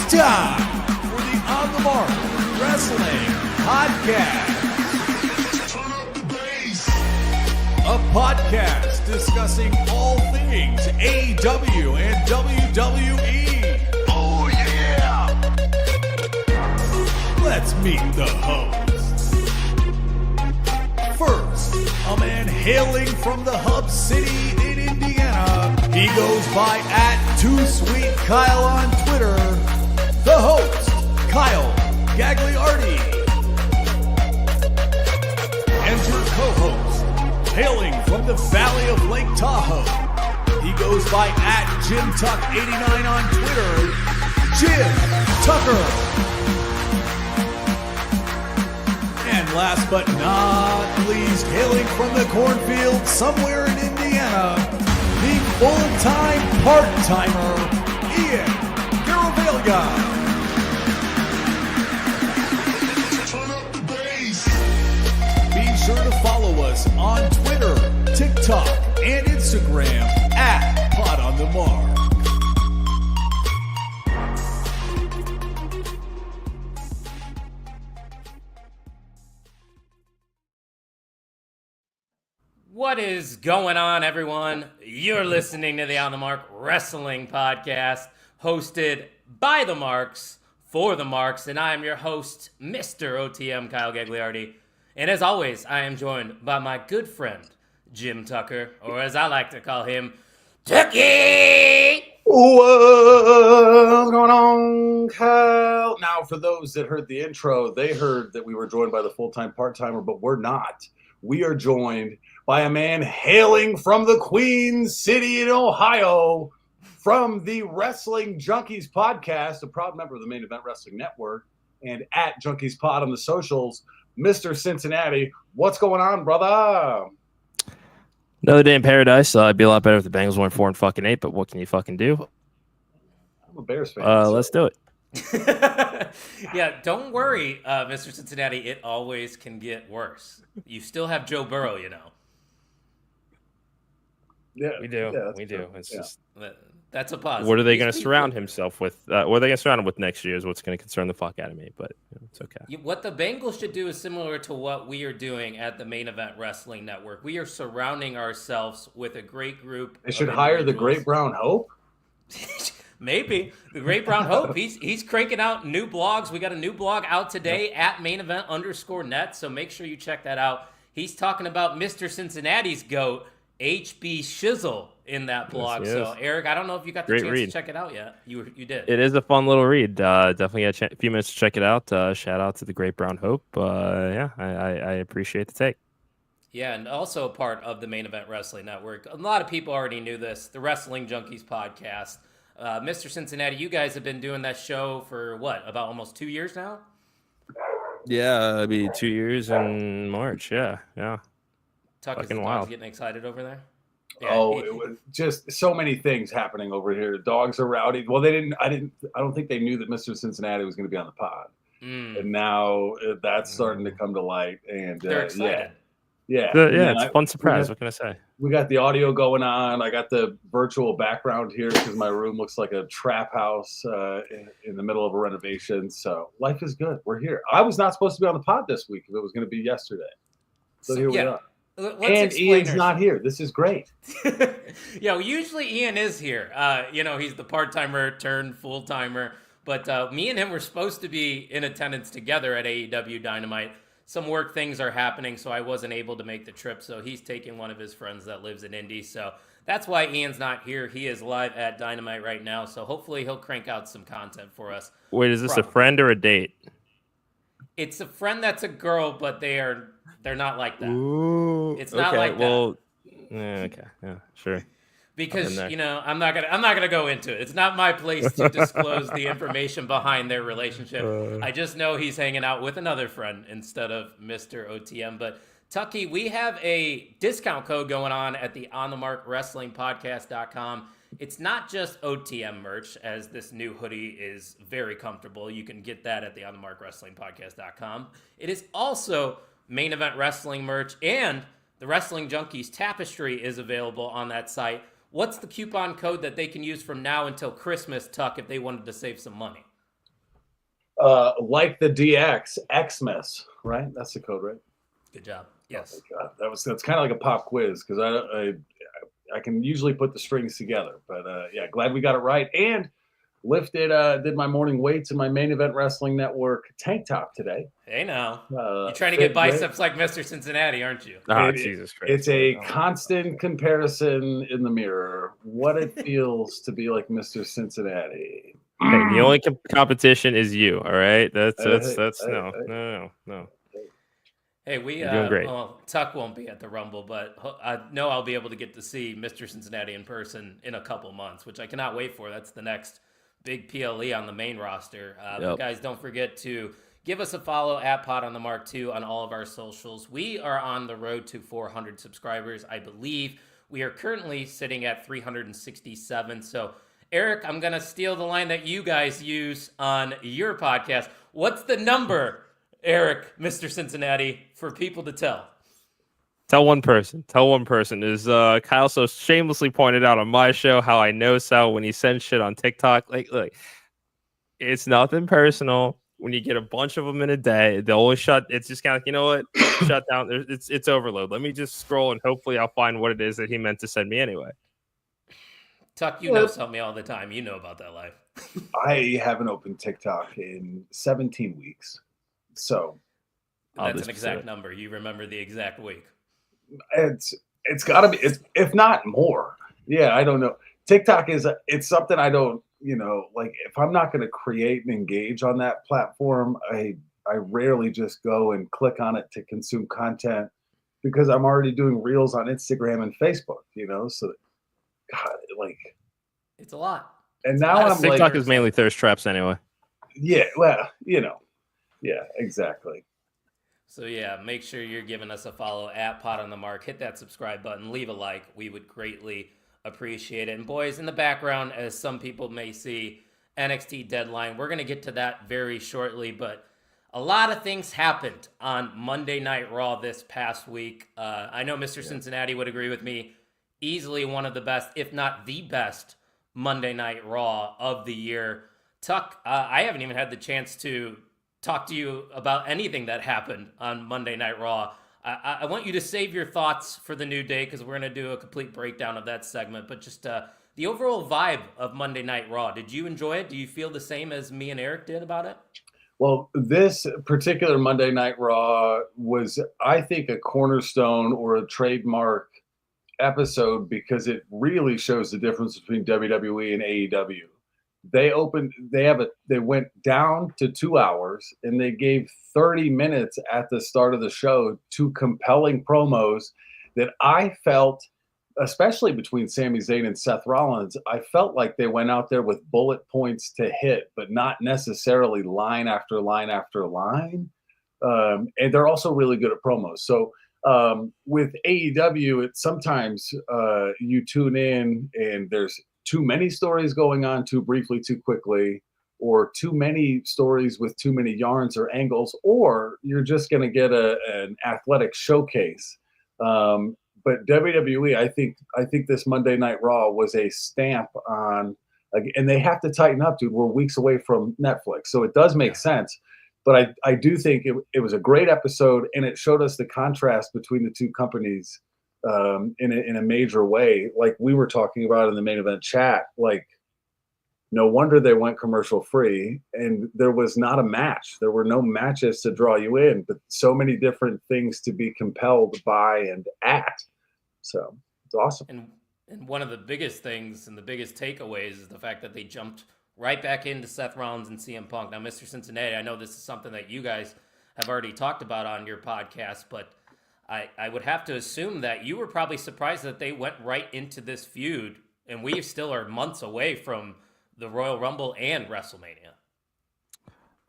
time for the On the Mark Wrestling Podcast. A podcast discussing all things AEW and WWE. Oh yeah! Let's meet the hosts. First, a man hailing from the hub city in Indiana. He goes by @TooSweetKyle on Twitter. The host, Kyle Gagliardi. And your co-host, hailing from the valley of Lake Tahoe. He goes by @JimTuck89 on Twitter. Jim Tucker. And last but not least, hailing from the cornfield somewhere in Indiana, the full-time part-timer, Ian Garavaglia. Be sure to follow us on Twitter, TikTok, and Instagram @PodOnTheMark. What is going on, everyone? You're listening to the On the Mark Wrestling Podcast, hosted by the Marks, for the Marks, and I am your host, Mr. OTM Kyle Gagliardi. And as always, I am joined by my good friend, Jim Tucker, or as I like to call him, Tucky! What's going on, Kyle? Now, for those that heard the intro, they heard that we were joined by the full-time part-timer, but we're not. We are joined by a man hailing from the Queen City in Ohio, from the Wrestling Junkies podcast, a proud member of the Main Event Wrestling Network, and @JunkiesPod on the socials, Mr. Cincinnati. What's going on, brother? Another day in paradise. It'd be a lot better if the Bengals went 4-8, but what can you fucking do? I'm a Bears fan. Let's do it. Yeah, don't worry, Mr. Cincinnati. It always can get worse. You still have Joe Burrow, you know. Yeah, We do. Yeah, We do. It's just that's a positive. what are they going to surround himself with? What are they going to surround him with next year is what's going to concern the fuck out of me, but it's okay. What the Bengals should do is similar to what we are doing at the Main Event Wrestling Network. We are surrounding ourselves with a great group. They should hire the Great Brown Hope. Maybe the Great Brown Hope. He's cranking out new blogs. We got a new blog out today at @mainevent_net. So make sure you check that out. He's talking about Mr. Cincinnati's GOAT, HB Shizzle, in that blog. Yes, so Eric, I don't know if you got the chance to check it out yet. You did. It is a fun little read. Definitely got a few minutes to check it out. Shout out to the Great Brown Hope. Yeah, I appreciate the take. Yeah, and also part of the Main Event Wrestling Network. A lot of people already knew this. The Wrestling Junkies podcast. Mr. Cincinnati, you guys have been doing that show for what, about almost 2 years now? Yeah, it'll be 2 years in March. Yeah. Tuck is Fucking wild. getting excited over there. Yeah, It was just so many things happening over here. Dogs are rowdy. Well, I don't think they knew that Mr. Cincinnati was going to be on the pod. And now that's starting to come to light. And they're excited. Yeah. It's a fun surprise. What can I say? We got the audio going on. I got the virtual background here because my room looks like a trap house in the middle of a renovation. So life is good. We're here. I was not supposed to be on the pod this week. If it was going to be yesterday. So here we are. And Ian's not here. This is great. Yeah, well, usually Ian is here. He's the part-timer turned full-timer. But me and him were supposed to be in attendance together at AEW Dynamite. Some work things are happening, so I wasn't able to make the trip. So he's taking one of his friends that lives in Indy. So that's why Ian's not here. He is live at Dynamite right now. So hopefully he'll crank out some content for us. Wait, is this a friend or a date? It's a friend that's a girl, but they're not like that. Ooh, it's not like that. Well, okay, yeah, sure. Because I'm not gonna go into it. It's not my place to disclose the information behind their relationship. I just know he's hanging out with another friend instead of Mr. OTM. But Tucky, we have a discount code going on at the OnTheMarkWrestlingPodcast.com. It's not just OTM merch, as this new hoodie is very comfortable. You can get that at the OnTheMarkWrestlingPodcast.com. It is also Main Event Wrestling merch, and the Wrestling Junkies tapestry is available on that site. What's the coupon code that they can use from now until Christmas, Tuck, if they wanted to save some money? like the DX, Xmas, right? That's the code, right? Good job. Yes. Oh my God. That's kind of like a pop quiz because I can usually put the strings together. But yeah, glad we got it right. And did my morning weights in my Main Event Wrestling Network tank top today. Hey now, you're trying to get biceps like Mr. Cincinnati, aren't you? Jesus Christ! It's a constant comparison in the mirror. What it feels to be like Mr. Cincinnati. Hey, the only competition is you. All right, that's no. Hey, we You're doing great. Well, Tuck won't be at the Rumble, but I know I'll be able to get to see Mr. Cincinnati in person in a couple months, which I cannot wait for. That's the next big PLE on the main roster. But guys, don't forget to give us a follow at Pod on the Mark 2 on all of our socials. We are on the road to 400 subscribers, I believe. We are currently sitting at 367. So, Eric, I'm going to steal the line that you guys use on your podcast. What's the number, Eric, Mr. Cincinnati, for people to tell? Tell one person. Is Kyle so shamelessly pointed out on my show how I know Sal when he sends shit on TikTok. Like, look, it's nothing personal. When you get a bunch of them in a day, they'll always shut. It's just kind of like, you know what? Shut down. It's overload. Let me just scroll and hopefully I'll find what it is that he meant to send me anyway. Tuck, you know me all the time. You know about that life. I haven't opened TikTok in 17 weeks. So that's an exact number. You remember the exact week. It's got to be, if not more. Yeah, I don't know. TikTok it's something I don't, like if I'm not going to create and engage on that platform, I rarely just go and click on it to consume content because I'm already doing reels on Instagram and Facebook, so God, like it's a lot. And now I'm TikTok is mainly thirst traps anyway. Yeah, well, yeah, exactly. So yeah, make sure you're giving us a follow at Pod on the Mark. Hit that subscribe button, leave a like. We would greatly appreciate it. And boys, in the background, as some people may see, NXT Deadline. We're going to get to that very shortly, but a lot of things happened on Monday Night Raw this past week. I know Mr. Cincinnati would agree with me. Easily one of the best, if not the best, Monday Night Raw of the year. Tuck, I haven't even had the chance to talk to you about anything that happened on Monday Night Raw. I want you to save your thoughts for the new day because we're going to do a complete breakdown of that segment. But just the overall vibe of Monday Night Raw, did you enjoy it? Do you feel the same as me and Eric did about it? Well, this particular Monday Night Raw was, I think, a cornerstone or a trademark episode because it really shows the difference between WWE and AEW. They went down to 2 hours and they gave 30 minutes at the start of the show to compelling promos that I felt, especially between Sami Zayn and Seth Rollins, I felt like they went out there with bullet points to hit, but not necessarily line after line after line. And they're also really good at promos. So with AEW, it's sometimes you tune in and there's too many stories going on too briefly, too quickly, or too many stories with too many yarns or angles, or you're just going to get an athletic showcase. But WWE, I think this Monday Night Raw was a stamp on, and they have to tighten up, dude. We're weeks away from Netflix, so it does make sense. But I do think it was a great episode, and it showed us the contrast between the two companies in a major way. Like we were talking about in the main event chat, like no wonder they went commercial free, and there was not a match. There were no matches to draw you in, but so many different things to be compelled by and at. So it's awesome. And one of the biggest things and the biggest takeaways is the fact that they jumped right back into Seth Rollins and CM Punk. Now, Mr. Cincinnati, I know this is something that you guys have already talked about on your podcast, but I would have to assume that you were probably surprised that they went right into this feud, and we still are months away from the Royal Rumble and WrestleMania.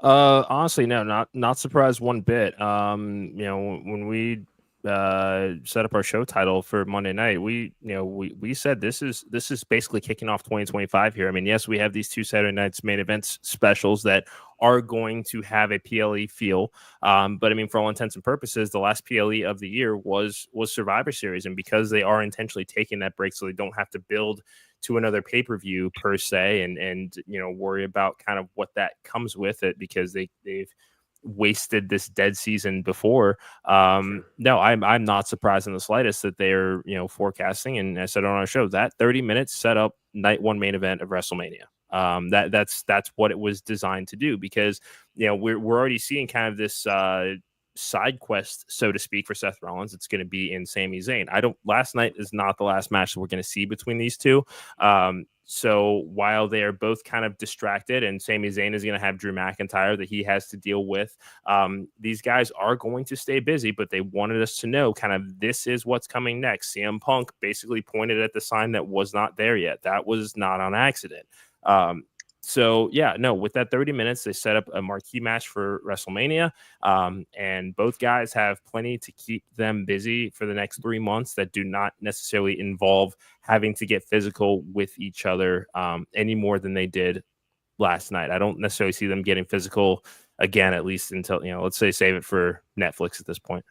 Honestly, no, not surprised one bit. When we set up our show title for Monday night, we said this is basically kicking off 2025 here. I mean, yes, we have these two Saturday nights main events specials that are going to have a PLE feel, but I mean, for all intents and purposes, the last PLE of the year was Survivor Series, and because they are intentionally taking that break so they don't have to build to another pay-per-view per se, and worry about kind of what that comes with it, because they've wasted this dead season before. No, I'm not surprised in the slightest that they're forecasting, and I said on our show, that 30 minutes set up night one main event of WrestleMania. That's what it was designed to do, because we're already seeing kind of this side quest, so to speak, for Seth Rollins. It's going to be in Sami Zayn. Last night is not the last match that we're going to see between these two. So while they are both kind of distracted, and Sami Zayn is going to have Drew McIntyre that he has to deal with, these guys are going to stay busy, but they wanted us to know kind of this is what's coming next. CM Punk basically pointed at the sign that was not there yet. That was not on accident. So yeah, no, with that 30 minutes, they set up a marquee match for WrestleMania. And both guys have plenty to keep them busy for the next 3 months that do not necessarily involve having to get physical with each other any more than they did last night. I don't necessarily see them getting physical again, at least until, let's say save it for Netflix at this point.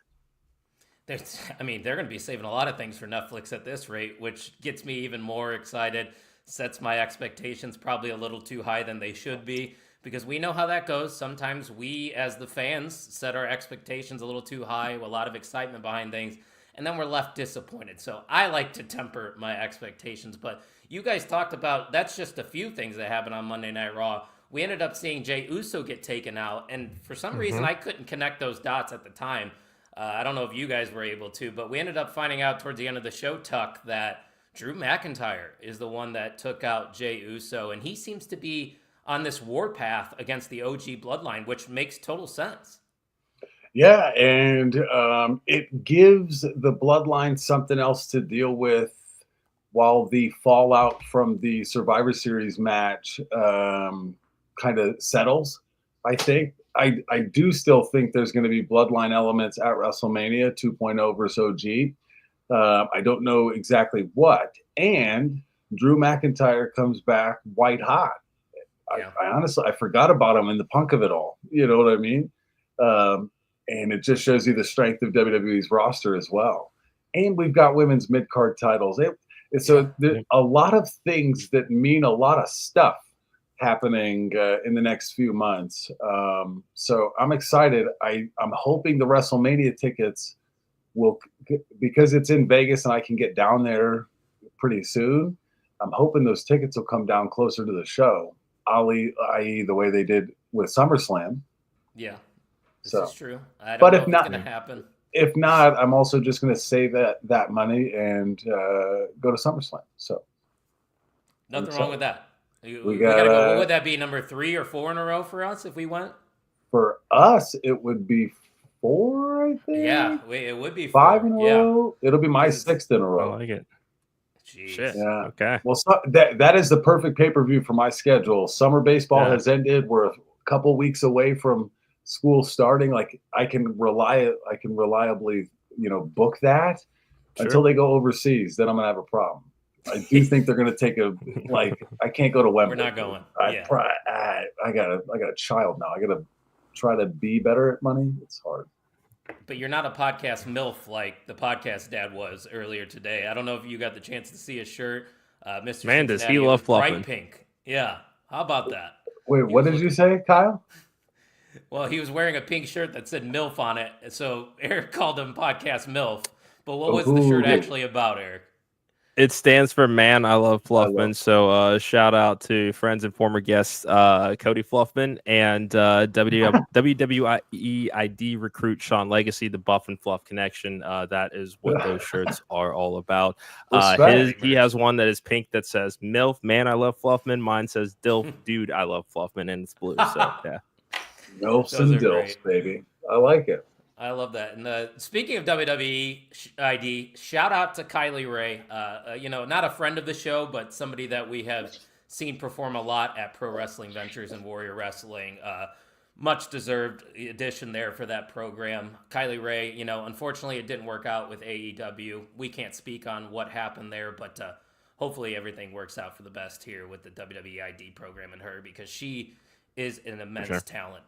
They're going to be saving a lot of things for Netflix at this rate, which gets me even more excited. Sets my expectations probably a little too high than they should be, because we know how that goes. Sometimes we, as the fans, set our expectations a little too high, with a lot of excitement behind things, and then we're left disappointed. So I like to temper my expectations, but you guys talked about, that's just a few things that happened on Monday Night Raw. We ended up seeing Jey Uso get taken out, and for some reason I couldn't connect those dots at the time. I don't know if you guys were able to, but we ended up finding out towards the end of the show, Tuck, that Drew McIntyre is the one that took out Jey Uso, and he seems to be on this warpath against the OG bloodline, which makes total sense. Yeah, and it gives the bloodline something else to deal with while the fallout from the Survivor Series match kind of settles, I think. I do still think there's going to be bloodline elements at WrestleMania 2.0 versus OG. I don't know exactly what. And Drew McIntyre comes back white hot. Yeah. I honestly, I forgot about him in the Punk of it all. You know what I mean? And it just shows you the strength of WWE's roster as well. And we've got women's mid-card titles. So there's a lot of things that mean a lot of stuff happening in the next few months. So I'm excited. I'm hoping the WrestleMania tickets will, because it's in Vegas and I can get down there pretty soon, I'm hoping those tickets will come down closer to the show, i.e. the way they did with SummerSlam. Yeah, this is true. I don't but know if not, it's going to happen. If not, I'm also just going to save that money and go to SummerSlam. So nothing wrong with that. We gotta go. What would that be, number 3 or 4 in a row for us if we went? For us, it would be 4, I think. Yeah, it would be 4. 5 in a row. It'll be my 6th in a row. I like it. Jeez. Shit. Yeah. Okay. Well, that is the perfect pay-per-view for my schedule. Summer baseball has ended. We're a couple weeks away from school starting. Like I can reliably, book that until they go overseas. Then I'm gonna have a problem. I do think they're gonna take I can't go to Wembley. We're not going. I got a child now. I gotta try to be better at money. It's hard. But you're not a podcast MILF like the podcast dad was earlier today. I don't know if you got the chance to see his shirt. Mr. Man, Cincinnati, does he love fluffing. bright pink. Yeah. How about that? Wait, what did you say, Kyle? Well, he was wearing a pink shirt that said MILF on it. So Eric called him podcast MILF. But what was the shirt actually about, Eric? It stands for Man I Love Fluffman. So shout out to friends and former guests Cody Fluffman and WWE ID recruit Sean Legacy, the Buff and Fluff connection. That is what those shirts are all about. He has one that is pink that says MILF, Man I Love Fluffman. Mine says DILF, Dude I Love Fluffman, and it's blue. So yeah. MILFs and DILFs, baby. I like it. I love that. And speaking of WWE ID, shout out to Kylie Ray. Not a friend of the show, but somebody that we have seen perform a lot at Pro Wrestling Ventures and Warrior Wrestling. Much deserved addition there for that program. Kylie Ray, unfortunately it didn't work out with AEW. We can't speak on what happened there, but hopefully everything works out for the best here with the WWE ID program and her, because she is an immense talent.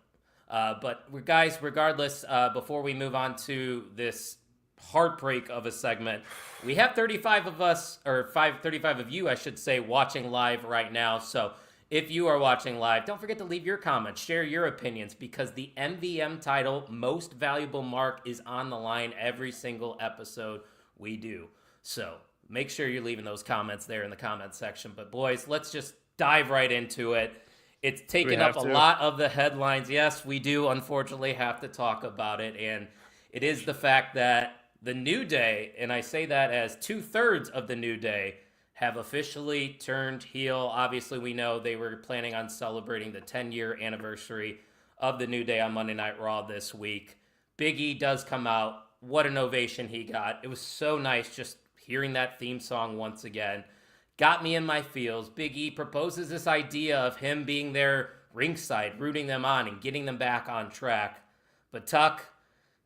But guys, regardless, before we move on to this heartbreak of a segment. We have 35 of us, or 35 of you, I should say, watching live right now. So if you are watching live, don't forget to leave your comments, share your opinions, because the MVM title, Most Valuable Mark, is on the line every single episode we do. So make sure you're leaving those comments there in the comment section. But boys, let's just dive right into it. It's taken up a lot of the headlines. Yes, we do unfortunately have to talk about it. And it is the fact that the New Day, and I say that as 2/3 of the New Day, have officially turned heel. Obviously, we know they were planning on celebrating the 10-year anniversary of the New Day on Monday Night Raw this week. Big E does come out. What an ovation he got. It was so nice just hearing that theme song once again. Got me in my feels. Big E proposes this idea of him being there ringside, rooting them on and getting them back on track. But Tuck,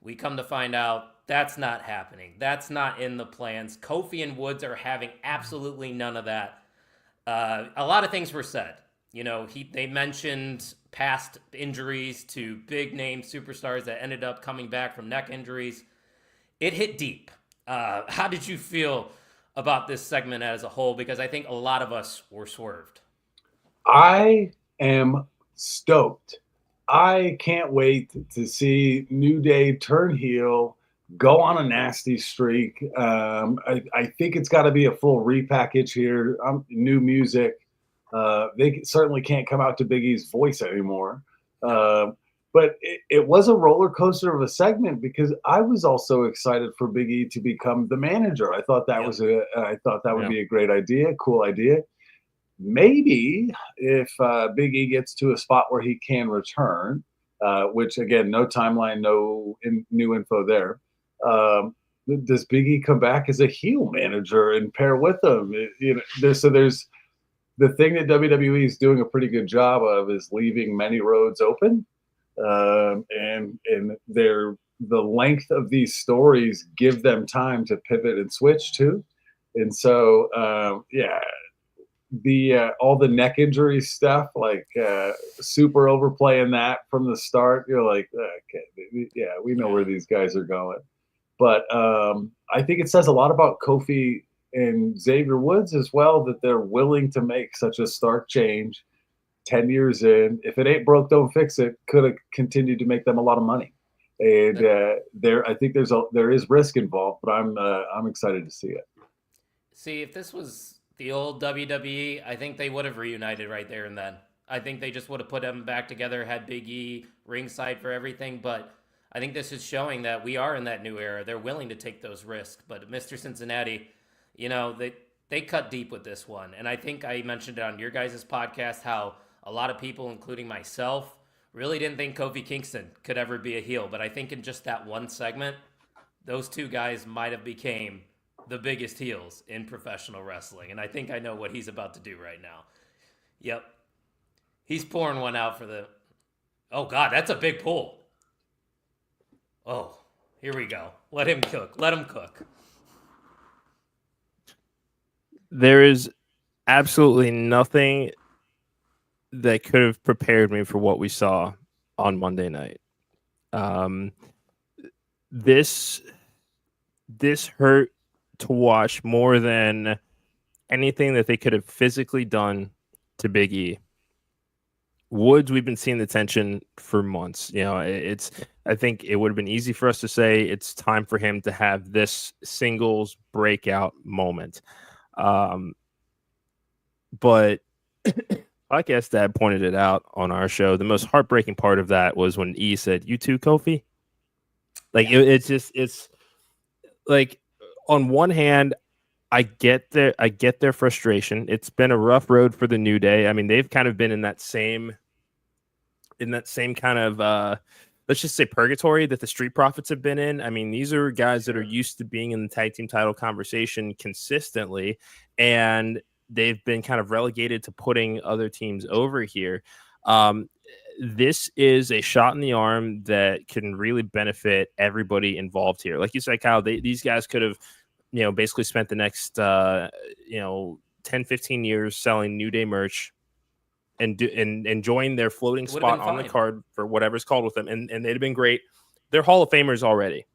we come to find out that's not happening. That's not in the plans. Kofi and Woods are having absolutely none of that. A lot of things were said. You know, they mentioned past injuries to big name superstars that ended up coming back from neck injuries. It hit deep. How did you feel about this segment as a whole? Because I think a lot of us were swerved. I am stoked. I can't wait to see New Day turn heel, go on a nasty streak. I think it's got to be a full repackage here. New music. They certainly can't come out to Big E's voice anymore. But it was a roller coaster of a segment because I was also excited for Big E to become the manager. I thought that would be a great idea, cool idea. Maybe if Big E gets to a spot where he can return, which again, no timeline, no new info there. Does Big E come back as a heel manager and pair with him? There's the thing that WWE is doing a pretty good job of is leaving many roads open, and the length of these stories give them time to pivot and switch too, and so all the neck injury stuff, like super overplaying that from the start. You're like, okay, yeah, we know where these guys are going. But I think it says a lot about Kofi and Xavier Woods as well, that they're willing to make such a stark change 10 years in. If it ain't broke, don't fix it. Could have continued to make them a lot of money. And I think there is risk involved, but I'm excited to see it. See, if this was the old WWE, I think they would have reunited right there and then. I think they just would have put them back together, had Big E ringside for everything. But I think this is showing that we are in that new era. They're willing to take those risks. But Mr. Cincinnati, you know, they cut deep with this one. And I think I mentioned it on your guys' podcast how a lot of people, including myself, really didn't think Kofi Kingston could ever be a heel. But I think in just that one segment, those two guys might have became the biggest heels in professional wrestling. And I think I know what he's about to do right now. Yep. He's pouring one out for the... Oh, God, that's a big pull. Oh, here we go. Let him cook. Let him cook. There is absolutely nothing that could have prepared me for what we saw on Monday night. This hurt to watch more than anything that they could have physically done to Big E. Woods, we've been seeing the tension for months. You know, I think it would have been easy for us to say it's time for him to have this singles breakout moment. But podcast dad pointed it out on our show. The most heartbreaking part of that was when E said, "You too, Kofi." Like it's like, on one hand, I get their frustration. It's been a rough road for the New Day. I mean, they've kind of been in that same kind of let's just say purgatory that the Street Profits have been in. I mean, these are guys that are used to being in the tag team title conversation consistently, and they've been kind of relegated to putting other teams over here. This is a shot in the arm that can really benefit everybody involved here. Like you said, Kyle, these guys could have, basically spent the next, 10, 15 years selling New Day merch and enjoying their floating spot on the card for whatever's called with them. And they'd have been great. They're Hall of Famers already.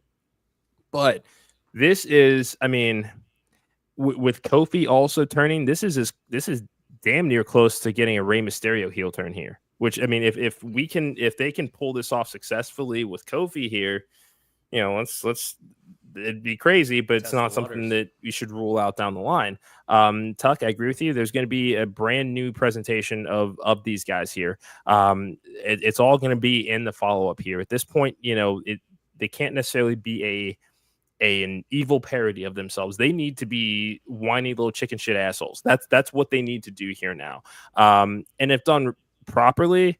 But this is, I mean, with Kofi also turning, this is damn near close to getting a Rey Mysterio heel turn here. Which, I mean, if they can pull this off successfully with Kofi here, you know, let's it'd be crazy, but it's not something that you should rule out down the line. Tuck, I agree with you. There's going to be a brand new presentation of these guys here. It's all going to be in the follow up here. At this point, you know, they can't necessarily be an evil parody of themselves. They need to be whiny little chicken shit assholes. That's what they need to do here now. And if done properly,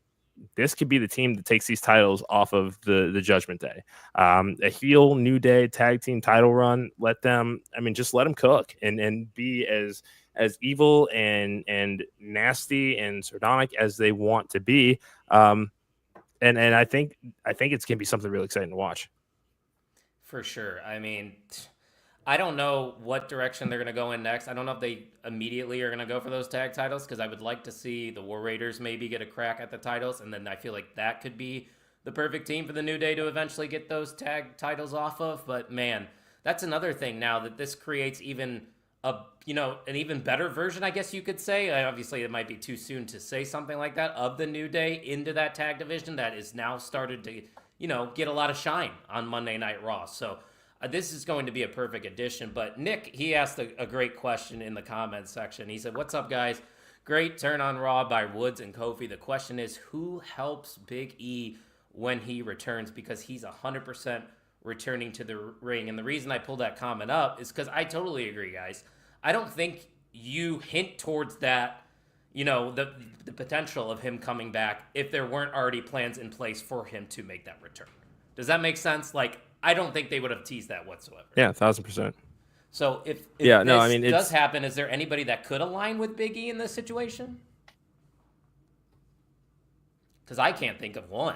this could be the team that takes these titles off of the Judgment Day. A heel New Day tag team title run. Just let them cook and be as evil and nasty and sardonic as they want to be. And I think it's gonna be something really exciting to watch. For sure. I mean, I don't know what direction they're going to go in next. I don't know if they immediately are going to go for those tag titles, because I would like to see the War Raiders maybe get a crack at the titles, and then I feel like that could be the perfect team for the New Day to eventually get those tag titles off of. But man, that's another thing now that this creates even an even better version, I guess you could say. Obviously, it might be too soon to say something like that, of the New Day into that tag division that is now started to get a lot of shine on Monday Night Raw. So this is going to be a perfect addition. But Nick, he asked a great question in the comments section. He said, "What's up, guys? Great turn on Raw by Woods and Kofi. The question is, who helps Big E when he returns? Because he's 100% returning to the ring." And the reason I pulled that comment up is because I totally agree, guys. I don't think you hint towards that, the potential of him coming back if there weren't already plans in place for him to make that return. Does that make sense? Like, I don't think they would have teased that whatsoever. Yeah, 1,000%. So if this does happen, is there anybody that could align with Big E in this situation? Because I can't think of one.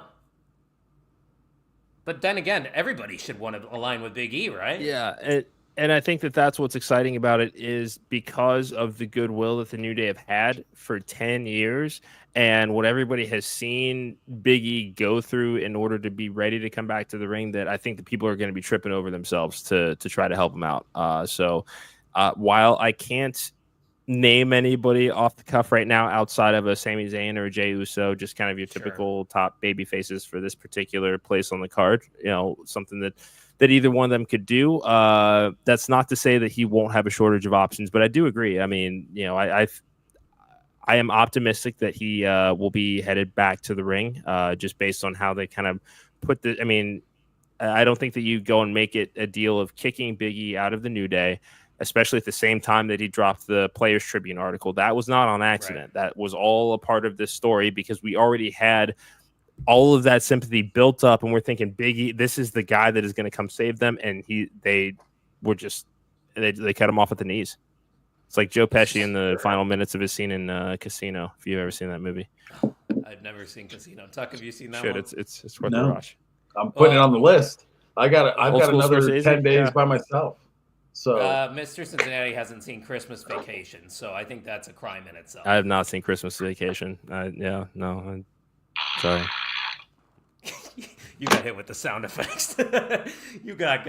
But then again, everybody should want to align with Big E, right? Yeah, and I think that's what's exciting about it, is because of the goodwill that the New Day have had for 10 years and what everybody has seen Big E go through in order to be ready to come back to the ring, that I think the people are going to be tripping over themselves to try to help him out. So while I can't name anybody off the cuff right now outside of a Sami Zayn or a Jey Uso, just kind of your typical top baby faces for this particular place on the card, something that either one of them could do. That's not to say that he won't have a shortage of options, but I do agree. I mean, I am optimistic that he will be headed back to the ring, just based on how they kind of put the. I mean, I don't think that you go and make it a deal of kicking Big E out of the New Day, especially at the same time that he dropped the Players Tribune article. That was not on accident. Right. That was all a part of this story, because we already had all of that sympathy built up, and we're thinking Big E, this is the guy that is going to come save them, and they cut him off at the knees. It's like Joe Pesci in the final minutes of his scene in Casino. If you've ever seen that movie, I've never seen Casino. Tuck, have you seen that? One? It's worth a watch. I'm putting it on the list. I've got another 10 days by myself. So Mr. Cincinnati hasn't seen Christmas Vacation, so I think that's a crime in itself. I have not seen Christmas Vacation. Sorry. You got hit with the sound effects. You got.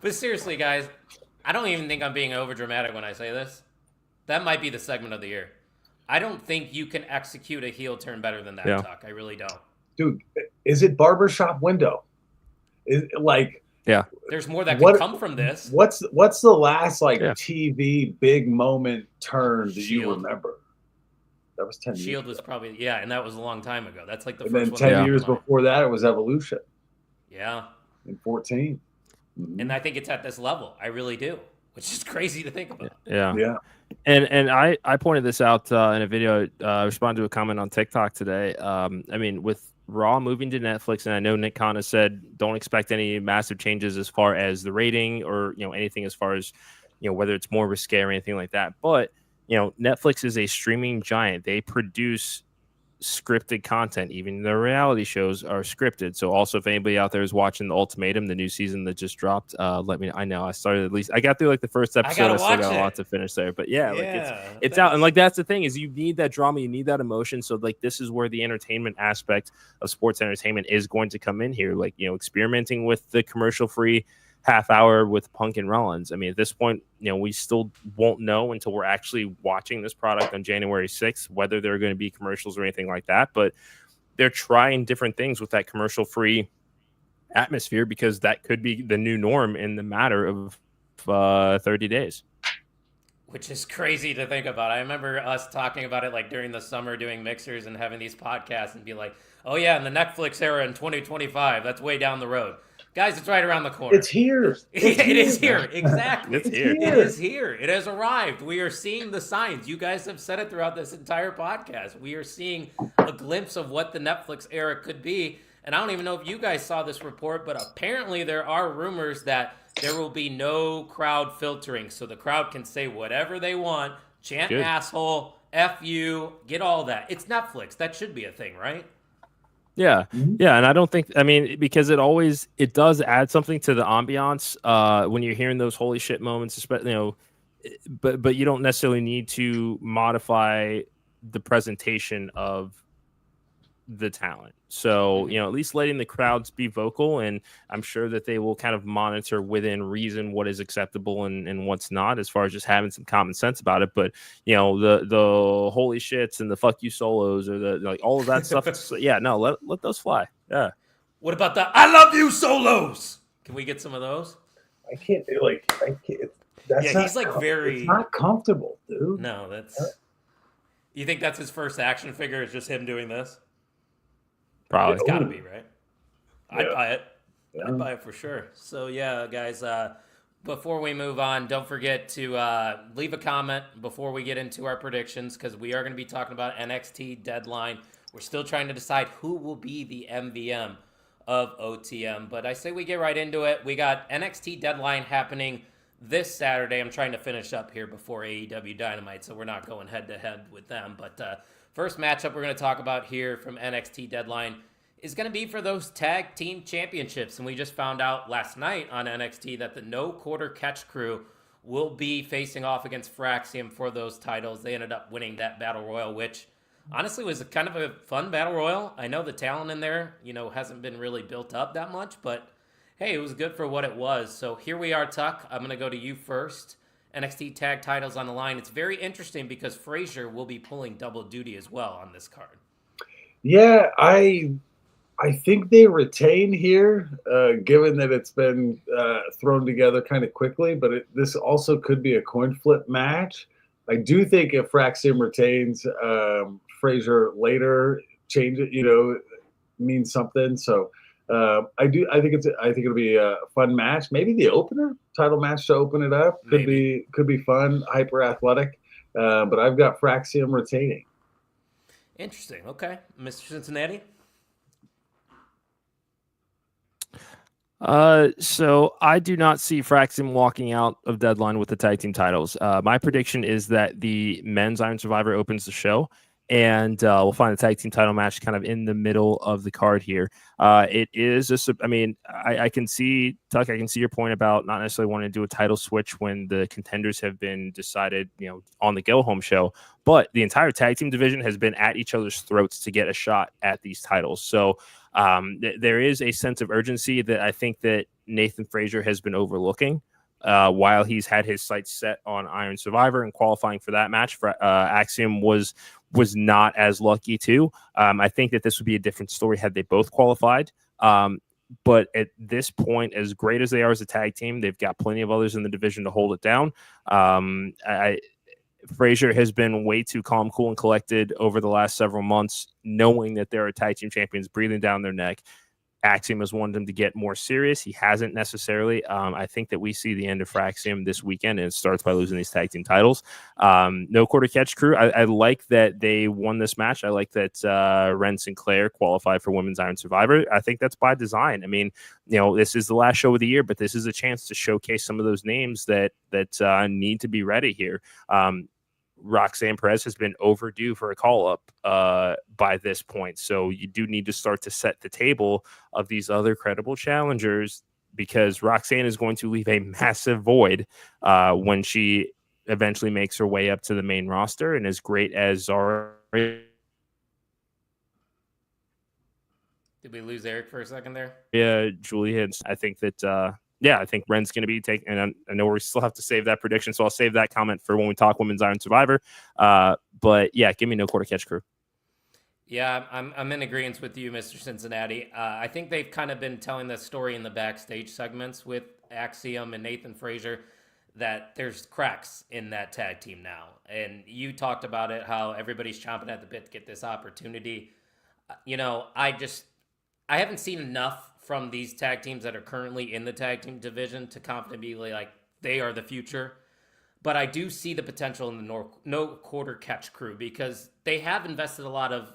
But seriously, guys, I don't even think I'm being over dramatic when I say this. That might be the segment of the year. I don't think you can execute a heel turn better than that, Tuck. I really don't. Dude, is it barbershop window? There's more that can come from this. What's the last TV big moment turn that you remember? That was 10 years. Shield was probably, and that was a long time ago. That's like the first one. And then 10 years before that, it was Evolution. Yeah. In 14. Mm-hmm. And I think it's at this level. I really do, which is crazy to think about. Yeah. And I pointed this out in a video. I responded to a comment on TikTok today. With Raw moving to Netflix, and I know Nick Khan has said don't expect any massive changes as far as the rating or anything as far as whether it's more risque or anything like that. But Netflix is a streaming giant. They produce scripted content. Even the reality shows are scripted. So also, if anybody out there is watching The Ultimatum, the new season that just dropped, let me know. I know I got through the first episode. I still got a lot to finish there, but it's out. And that's the thing, is you need that drama, you need that emotion. So this is where the entertainment aspect of sports entertainment is going to come in here. Experimenting with the commercial free half hour with Punk and Rollins. I mean, at this point, we still won't know until we're actually watching this product on January 6th, whether there are going to be commercials or anything like that. But they're trying different things with that commercial-free atmosphere because that could be the new norm in the matter of 30 days. Which is crazy to think about. I remember us talking about it like during the summer, doing mixers and having these podcasts and be like, oh yeah, in the Netflix era in 2025, that's way down the road. Guys, it's right around the corner. It's here. It is here. Exactly. It's here. It is here. It has arrived. We are seeing the signs. You guys have said it throughout this entire podcast. We are seeing a glimpse of what the Netflix era could be. And I don't even know if you guys saw this report, but apparently there are rumors that there will be no crowd filtering. So the crowd can say whatever they want, chant Good. asshole, F you, get all that. It's Netflix. That should be a thing, right? Yeah. Yeah. And I don't think, because it does add something to the ambiance when you're hearing those holy shit moments, especially, but you don't necessarily need to modify the presentation of the talent. So, at least letting the crowds be vocal, and I'm sure that they will kind of monitor within reason what is acceptable and what's not, as far as just having some common sense about it. But, the holy shits and the fuck you solos or the all of that stuff. Let those fly. Yeah. What about the I love you solos? Can we get some of those? I can't. That's he's like very. It's not comfortable, dude. No, that's. You think that's his first action figure? Is just him doing this? Probably. It's got to be, right? Yeah. I'd buy it. Yeah. I'd buy it for sure. So, yeah, guys, before we move on, don't forget to leave a comment before we get into our predictions, because we are going to be talking about NXT Deadline. We're still trying to decide who will be the MVM of OTM. But I say we get right into it. We got NXT Deadline happening this Saturday. I'm trying to finish up here before AEW Dynamite, so we're not going head-to-head with them. But first matchup we're going to talk about here from NXT Deadline is going to be for those tag team championships. And we just found out last night on NXT that the No Quarter Catch crew will be facing off against Fraxium for those titles. They ended up winning that battle royal, which honestly was kind of a fun battle royal. I know the talent in there, hasn't been really built up that much, but hey, it was good for what it was. So here we are, Tuck. I'm going to go to you first. NXT tag titles on the line. It's very interesting because Frazier will be pulling double duty as well on this card. Yeah, I think they retain here, given that it's been thrown together kind of quickly. But this also could be a coin flip match. I do think if Fraxium retains, Frazier later change it, means something. So I think it'll be a fun match. Maybe the opener title match to open it up could be fun, hyper athletic. But I've got Fraxium retaining. Interesting. Okay, Mr. Cincinnati. So I do not see Fraxium walking out of Deadline with the tag team titles. My prediction is that the men's Iron Survivor opens the show, and we'll find the tag team title match kind of in the middle of the card here. It is I can see, Tuck, I can see your point about not necessarily wanting to do a title switch when the contenders have been decided, on the go home show, but the entire tag team division has been at each other's throats to get a shot at these titles. So there is a sense of urgency that I think that Nathan Frazier has been overlooking. While he's had his sights set on Iron Survivor and qualifying for that match, Axiom was not as lucky too. I think that this would be a different story had they both qualified. But at this point, as great as they are as a tag team, they've got plenty of others in the division to hold it down. Frazier has been way too calm, cool, and collected over the last several months, knowing that there are tag team champions breathing down their neck. Axiom has wanted him to get more serious. He hasn't necessarily. I think that we see the end of Fraxium this weekend, and it starts by losing these tag team titles. No Quarter Catch crew. I like that they won this match. I like that Ren Sinclair qualified for Women's Iron Survivor. I think that's by design. I mean, this is the last show of the year, but this is a chance to showcase some of those names that need to be ready here. Roxanne Perez has been overdue for a call-up by this point. So you do need to start to set the table of these other credible challengers, because Roxanne is going to leave a massive void when she eventually makes her way up to the main roster. And as great as Zara... Did we lose Eric for a second there? Yeah, Julia. I think that yeah, I think Ren's going to be taking, and I know we still have to save that prediction, so I'll save that comment for when we talk Women's Iron Survivor. But yeah, give me no quarter catch crew. Yeah, I'm in agreement with you, Mr. Cincinnati. I think they've kind of been telling the story in the backstage segments with Axiom and Nathan Frazier that there's cracks in that tag team now. And you talked about it, how everybody's chomping at the bit to get this opportunity. I haven't seen enough from these tag teams that are currently in the tag team division to confidently be like they are the future. But I do see the potential in the no quarter catch crew because they have invested a lot of,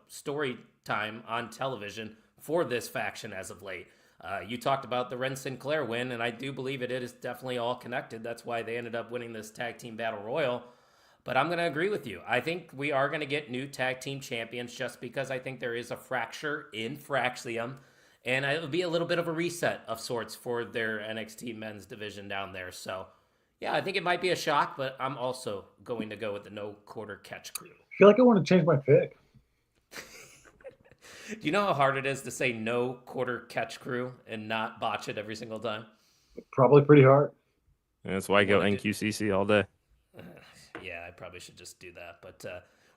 story time on television for this faction as of late. You talked about the Ren Sinclair win, and I do believe it is definitely all connected. That's why they ended up winning this tag team battle royal. But I'm going to agree with you. I think we are going to get new tag team champions just because I think there is a fracture in Fraxium. And it'll be a little bit of a reset of sorts for their NXT men's division down there. So, yeah, I think it might be a shock, but I'm also going to go with the no quarter catch crew. I feel like I want to change my pick. Do you know how hard it is to say no quarter catch crew and not botch it every single time? Probably pretty hard. And that's why I go NQCC all day. Yeah, I probably should just do that. But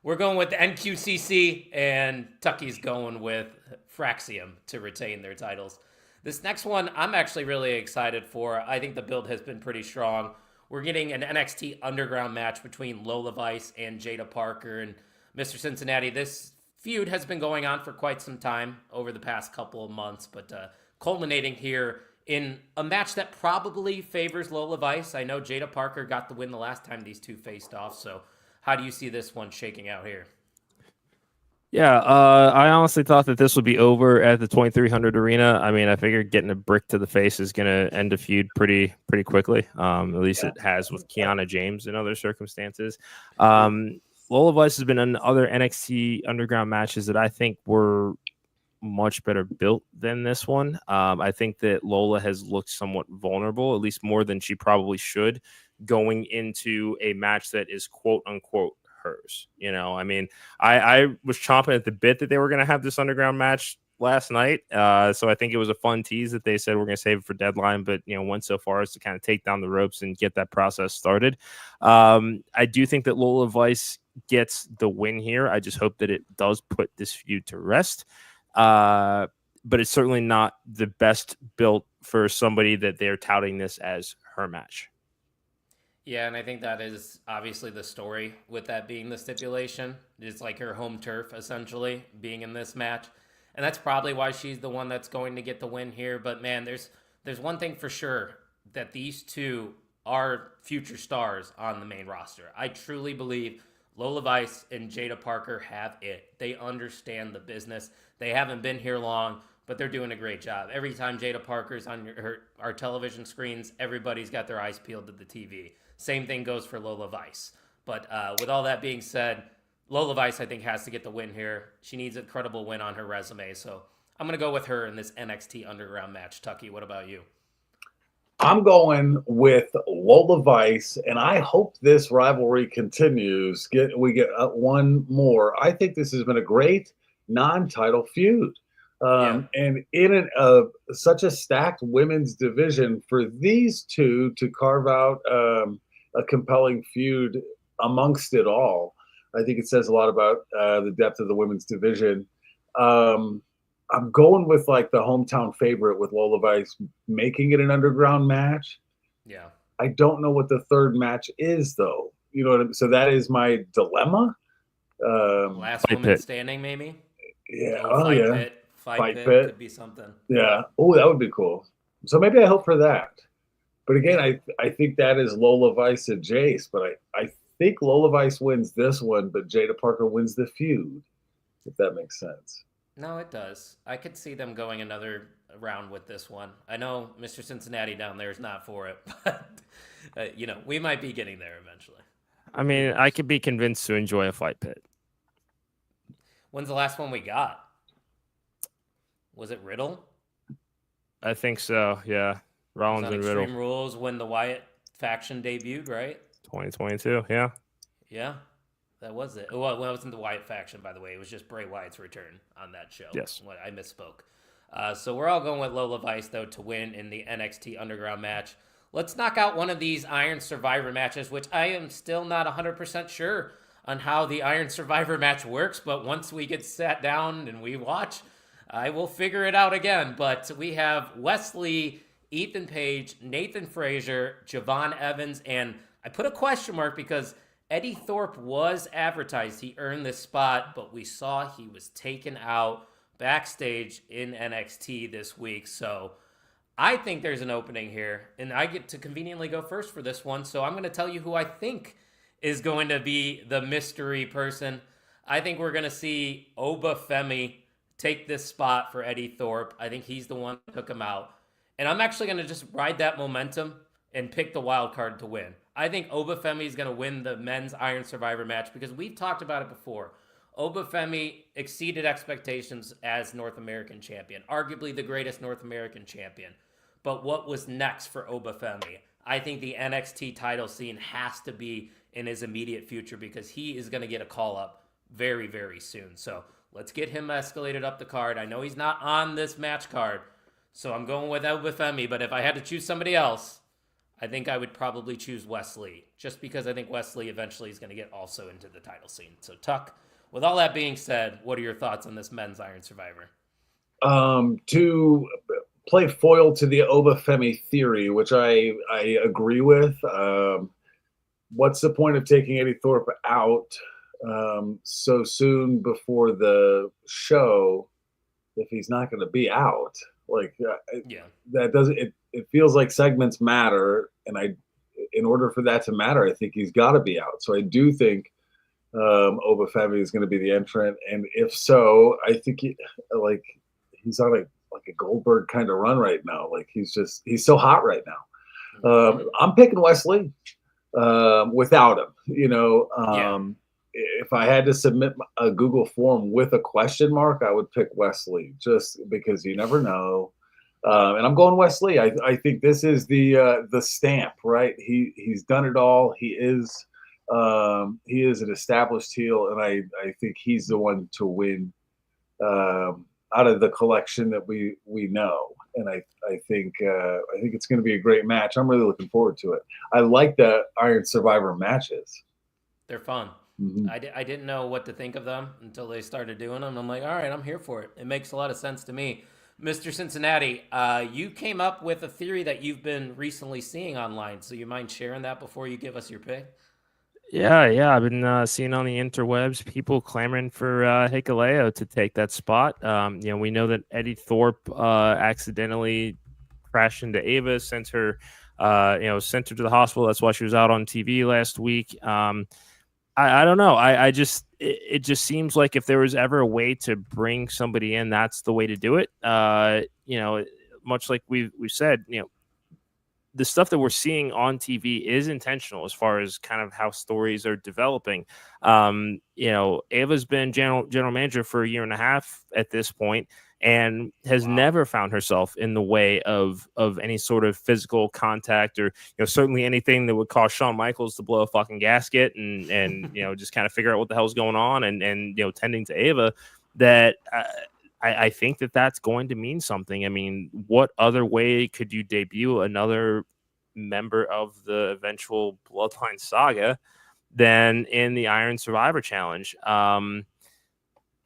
we're going with the NQCC, and Tucky's going with Fraxium to retain their titles. This next one, I'm actually really excited for. I think the build has been pretty strong. We're getting an NXT Underground match between Lola Vice and Jada Parker. And Mr. Cincinnati, this feud has been going on for quite some time over the past couple of months, but culminating here in a match that probably favors Lola Vice. I know Jada Parker got the win the last time these two faced off, so how do you see this one shaking out here? Yeah, I honestly thought that this would be over at the 2300 arena. I mean, I figured getting a brick to the face is going to end a feud pretty quickly. At least it has with Kiana James in other circumstances. Lola Vice has been in other NXT Underground matches that I think were much better built than this one. I think that Lola has looked somewhat vulnerable, at least more than she probably should, going into a match that is quote unquote hers. I mean, I was chomping at the bit that they were going to have this Underground match last night. So I think it was a fun tease that they said we're going to save it for deadline, but went so far as to kind of take down the ropes and get that process started. I do think that Lola Vice gets the win here. I just hope that it does put this feud to rest. But it's certainly not the best built for somebody that they're touting this as her match. Yeah, and I think that is obviously the story with that being the stipulation. It's like her home turf, essentially, being in this match. And that's probably why she's the one that's going to get the win here. But, man, there's one thing for sure, that these two are future stars on the main roster. I truly believe Lola Vice and Jada Parker have it. They understand the business. They haven't been here long, but they're doing a great job. Every time Jada Parker's on our television screens, everybody's got their eyes peeled to the TV. Same thing goes for Lola Vice. But with all that being said, Lola Vice, I think, has to get the win here. She needs a credible win on her resume. So I'm going to go with her in this NXT Underground match. Tucky, what about you? I'm going with Lola Vice, and I hope this rivalry continues. We get one more. I think this has been a great non-title feud. And in such a stacked women's division, for these two to carve out a compelling feud amongst it all, I think it says a lot about the depth of the women's division. I'm going with like the hometown favorite with Lola Vice making it an Underground match. Yeah. I don't know what the third match is, though. You know what I mean? So that is my dilemma. Last woman standing, maybe? Yeah. Fight pit could be something. Yeah. Oh, that would be cool. So maybe I hope for that. But again, I think that is Lola Vice and Jace. But I think Lola Vice wins this one, but Jada Parker wins the feud, if that makes sense. No, it does. I could see them going another round with this one. I know Mr. Cincinnati down there is not for it, but, we might be getting there eventually. I mean, I could be convinced to enjoy a fight pit. When's the last one we got? Was it Riddle? I think so, yeah. Rollins and Riddle. Extreme Rules when the Wyatt faction debuted, right? 2022, yeah. Yeah. That was it. Well, it wasn't the Wyatt faction, by the way. It was just Bray Wyatt's return on that show. Yes. I misspoke. So we're all going with Lola Vice, though, to win in the NXT Underground match. Let's knock out one of these Iron Survivor matches, which I am still not 100% sure on how the Iron Survivor match works, but once we get sat down and we watch, I will figure it out again. But we have Wesley, Ethan Page, Nathan Frazier, Javon Evans, and I put a question mark because Eddie Thorpe was advertised. He earned this spot, but we saw he was taken out backstage in NXT this week. So I think there's an opening here, and I get to conveniently go first for this one. So I'm going to tell you who I think is going to be the mystery person. I think we're going to see Oba Femi take this spot for Eddie Thorpe. I think he's the one that took him out. And I'm actually going to just ride that momentum and pick the wild card to win. I think Oba Femi is going to win the men's Iron Survivor match because we've talked about it before. Oba Femi exceeded expectations as North American champion, arguably the greatest North American champion. But what was next for Oba Femi? I think the NXT title scene has to be in his immediate future because he is going to get a call up very, very soon. So let's get him escalated up the card. I know he's not on this match card, so I'm going with Oba Femi. But if I had to choose somebody else, I think I would probably choose Wesley, just because I think Wesley eventually is going to get also into the title scene. So Tuck, with all that being said, what are your thoughts on this men's Iron Survivor? To play foil to the Oba Femi theory, which I agree with. What's the point of taking Eddie Thorpe out so soon before the show if he's not going to be out? Like, that doesn't. It feels like segments matter, and in order for that to matter, I think he's got to be out. So I do think Oba Femi is going to be the entrant, and if so, I think he's on a Goldberg kind of run right now. Like he's so hot right now. I'm picking Wesley without him. If I had to submit a Google form with a question mark, I would pick Wesley just because you never know. And I'm going Wesley. I think this is the stamp, right? He's done it all. He is an established heel, and I think he's the one to win out of the collection that we know. And I think it's going to be a great match. I'm really looking forward to it. I like the Iron Survivor matches. They're fun. Mm-hmm. I didn't know what to think of them until they started doing them. I'm like, all right, I'm here for it. It makes a lot of sense to me. Mr. Cincinnati, you came up with a theory that you've been recently seeing online. So you mind sharing that before you give us your pick? Yeah. I've been seeing on the interwebs people clamoring for Hikuleo to take that spot. We know that Eddie Thorpe accidentally crashed into Ava, sent her to the hospital. That's why she was out on TV last week. I don't know. It just seems like if there was ever a way to bring somebody in, that's the way to do it. Much like we've said, the stuff that we're seeing on TV is intentional as far as kind of how stories are developing. Ava's been general manager for a year and a half at this point and has never found herself in the way of any sort of physical contact or, certainly anything that would cause Shawn Michaels to blow a fucking gasket and just kind of figure out what the hell's going on and tending to Ava. That I think that's going to mean something. I mean, what other way could you debut another member of the eventual Bloodline saga than in the Iron Survivor Challenge?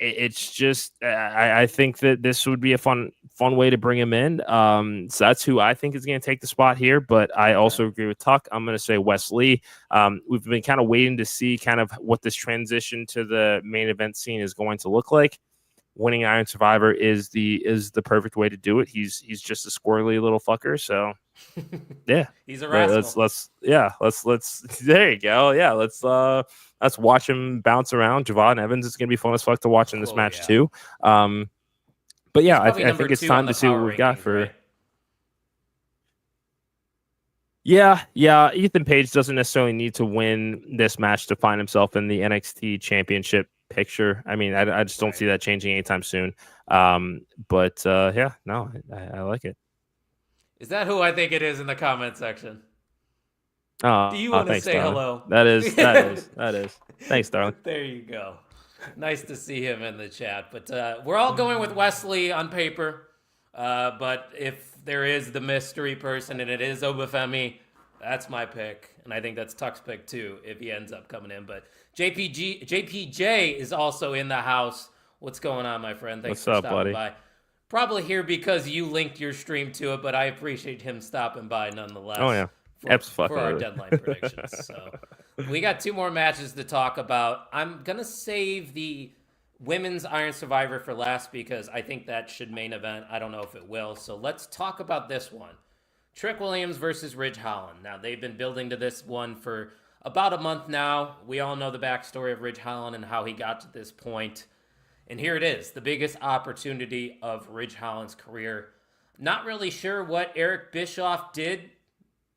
It's just I think that this would be a fun way to bring him in. So that's who I think is going to take the spot here. But I also agree with Tuck. I'm going to say Wes Lee. We've been kind of waiting to see kind of what this transition to the main event scene is going to look like. Winning Iron Survivor is the perfect way to do it. He's just a squirrely little fucker. So yeah, he's a rascal. Let's there you go. Yeah, let's watch him bounce around. Javon Evans is gonna be fun as fuck to watch in this match too. But yeah, I think it's time to see what we've got for. Right? Yeah. Ethan Page doesn't necessarily need to win this match to find himself in the NXT Championship picture. I mean, I just don't see that changing anytime soon. I like it. Is that who I think it is in the comment section? Do you want to say darling. Hello? That is. Thanks, darling. There you go. Nice to see him in the chat. But we're all going with Wesley on paper. But if there is the mystery person and it is Obafemi, that's my pick. And I think that's Tuck's pick too, if he ends up coming in. But JPJ is also in the house. What's going on, my friend? Thanks for stopping by. Probably here because you linked your stream to it, but I appreciate him stopping by nonetheless. Oh, yeah. For our deadline predictions. So we got 2 more matches to talk about. I'm going to save the women's Iron Survivor for last because I think that should main event. I don't know if it will. So let's talk about this one. Trick Williams versus Ridge Holland. Now, they've been building to this one for about a month now. We all know the backstory of Ridge Holland and how he got to this point. And here it is, the biggest opportunity of Ridge Holland's career. Not really sure what Eric Bischoff did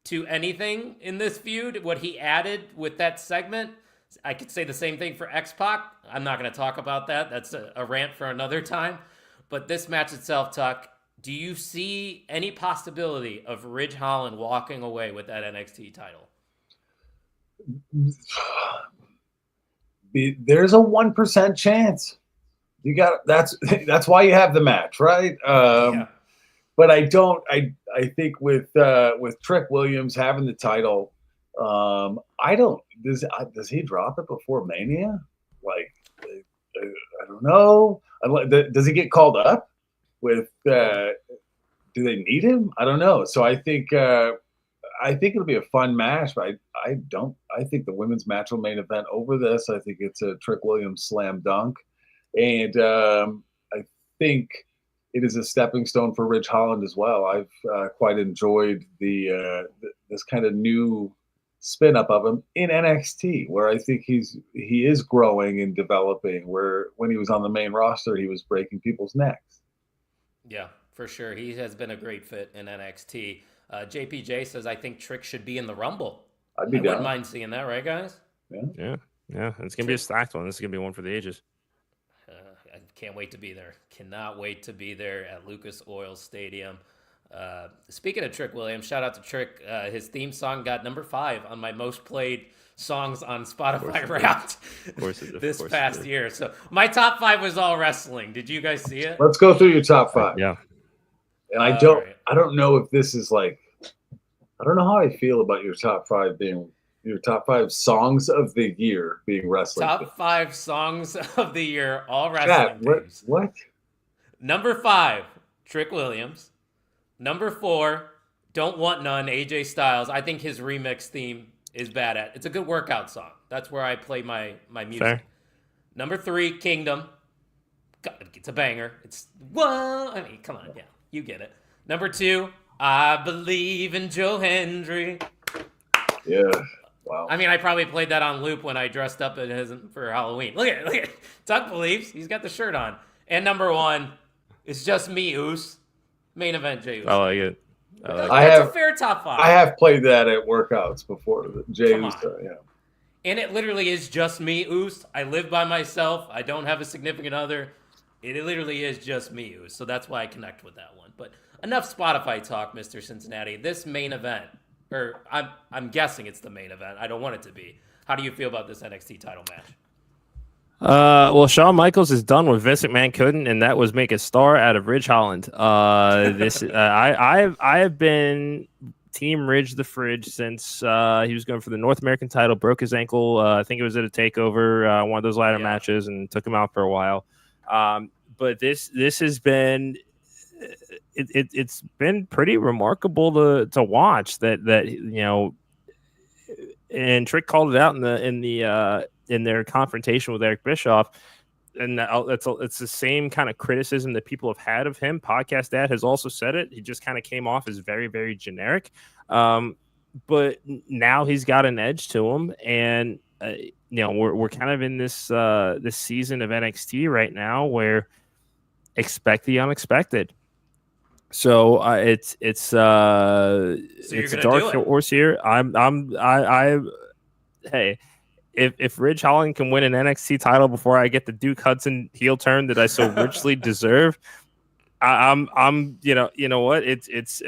to anything in this feud, what he added with that segment. I could say the same thing for X-Pac. I'm not going to talk about that. That's a rant for another time. But this match itself, Tuck, do you see any possibility of Ridge Holland walking away with that NXT title? There's a 1% chance. You got that's why you have the match, right? Yeah. But I think with Trick Williams having the title, does he drop it before Mania? Like, I don't know. Does he get called up? Do they need him? I don't know. So I think it'll be a fun match, but I think the women's match will main event over this. I think it's a Trick Williams slam dunk. And I think it is a stepping stone for Ridge Holland as well. I've quite enjoyed this kind of new spin up of him in NXT, where I think he is growing and developing. Where when he was on the main roster, he was breaking people's necks. Yeah, for sure. He has been a great fit in NXT. JPJ says I think Trick should be in the Rumble. I wouldn't mind seeing that, right, guys? Yeah. It's gonna be a stacked one. This is gonna be one for the ages. I can't wait to be there. Cannot wait to be there at Lucas Oil Stadium. Speaking of Trick Williams, shout out to Trick. His theme song got number 5 on my most played songs on Spotify Wrapped this past year. So my top 5 was all wrestling. Did you guys see it? Let's go through your top 5. Yeah. And I don't know if this is like, I don't know how I feel about your top 5 being your top 5 songs of the year being wrestling. Top 5 songs of the year, all wrestling themes. What? Number 5, Trick Williams. Number 4, Don't Want None, AJ Styles. I think his remix theme is bad at. It's a good workout song. That's where I play my music. Fair. Number 3, Kingdom. It's a banger. It's, whoa. I mean, come on. Yeah, you get it. Number 2, I Believe in Joe Hendry. Yeah. Wow. I mean, I probably played that on loop when I dressed up for Halloween. Look at it. Tuck believes. He's got the shirt on. And number 1, It's Just Me, Oos. Main event, Jey Uso. I like it. That's a fair top 5. I have played that at workouts before. Jey Uso, yeah. And it literally is just me, Oos. I live by myself. I don't have a significant other. It literally is just me, Oos. So that's why I connect with that one. But enough Spotify talk, Mr. Cincinnati. This main event, or I'm guessing it's the main event. I don't want it to be. How do you feel about this NXT title match? Well, Shawn Michaels is done what Vince McMahon couldn't, and that was make a star out of Ridge Holland. I have been Team Ridge the Fridge since he was going for the North American title, broke his ankle. I think it was at a takeover, one of those ladder matches, and took him out for a while. But this has been it's been pretty remarkable to watch that you know. And Trick called it out in their confrontation with Eric Bischoff, and it's the same kind of criticism that people have had of him. Podcast Dad has also said it. He just kind of came off as very, very generic, but now he's got an edge to him, and we're kind of in this season of NXT right now where expect the unexpected. So it's a dark horse here. Hey, if Ridge Holland can win an NXT title before I get the Duke Hudson heel turn that I so richly deserve, I'm you know what, it's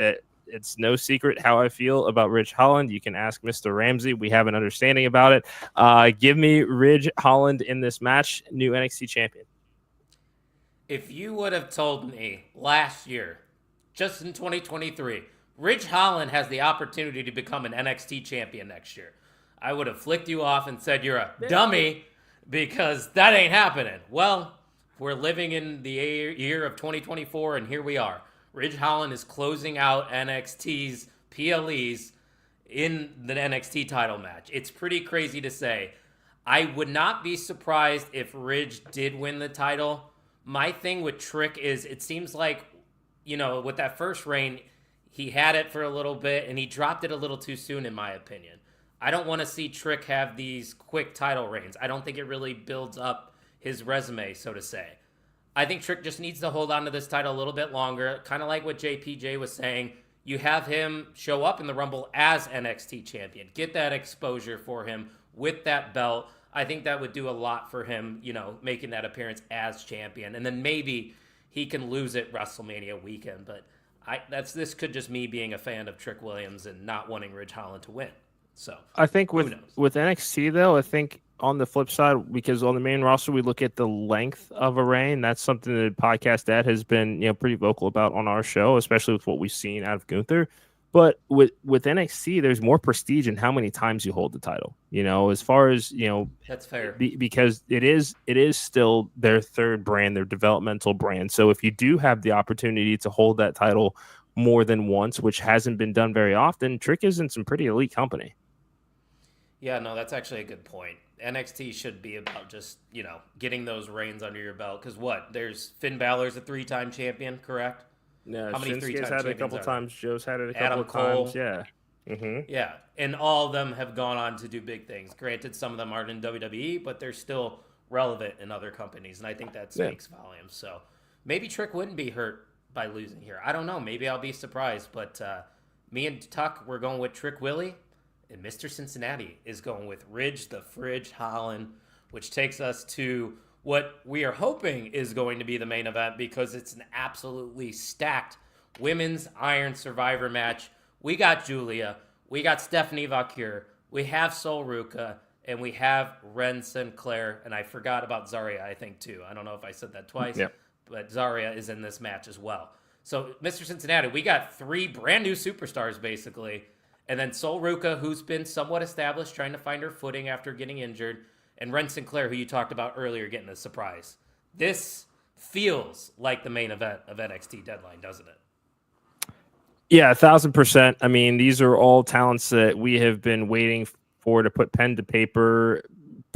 no secret how I feel about Ridge Holland. You can ask Mr. Ramsey. We have an understanding about it. Give me Ridge Holland in this match, new NXT champion. If you would have told me last year just in 2023. Ridge Holland has the opportunity to become an NXT champion next year. I would have flicked you off and said you're a dummy because that ain't happening. Well, we're living in the year of 2024, and here we are. Ridge Holland is closing out NXT's PLEs in the NXT title match. It's pretty crazy to say. I would not be surprised if Ridge did win the title. My thing with Trick is it seems like, with that first reign, he had it for a little bit, and he dropped it a little too soon, in my opinion. I don't want to see Trick have these quick title reigns. I don't think it really builds up his resume, so to say. I think Trick just needs to hold on to this title a little bit longer, kind of like what JPJ was saying. You have him show up in the Rumble as NXT champion. Get that exposure for him with that belt. I think that would do a lot for him, making that appearance as champion. And then maybe he can lose it WrestleMania weekend. But this could just me being a fan of Trick Williams and not wanting Ridge Holland to win. So I think with NXT, though, I think on the flip side, because on the main roster, we look at the length of a reign. That's something that Podcast Dad has been, pretty vocal about on our show, especially with what we've seen out of Gunther. But with NXT, there's more prestige in how many times you hold the title. As far as that's fair because it is still their third brand, their developmental brand. So if you do have the opportunity to hold that title more than once, which hasn't been done very often, Trick is in some pretty elite company. Yeah, no, that's actually a good point. NXT should be about just, getting those reigns under your belt. Because there's Finn Balor's a 3-time champion, correct? Yeah, how many Shinsuke's 3-time had it a couple times. Joe's had it a couple of times. Yeah. Mm-hmm. Yeah, and all of them have gone on to do big things. Granted, some of them aren't in WWE, but they're still relevant in other companies, and I think that speaks volumes. So maybe Trick wouldn't be hurt by losing here. I don't know. Maybe I'll be surprised. But me and Tuck, we're going with Trick Willie. And Mr. Cincinnati is going with Ridge the Fridge Holland, which takes us to what we are hoping is going to be the main event because it's an absolutely stacked women's Iron Survivor match. We got Julia, we got Stephanie Vaquer, we have Sol Ruca, and we have Ren Sinclair. And I forgot about Zarya, I think, too. I don't know if I said that twice, but Zarya is in this match as well. So, Mr. Cincinnati, we got 3 brand new superstars, basically. And then Sol Ruca, who's been somewhat established, trying to find her footing after getting injured. And Ren Sinclair, who you talked about earlier, getting a surprise. This feels like the main event of NXT Deadline, doesn't it? Yeah, 1,000%. I mean, these are all talents that we have been waiting for to put pen to paper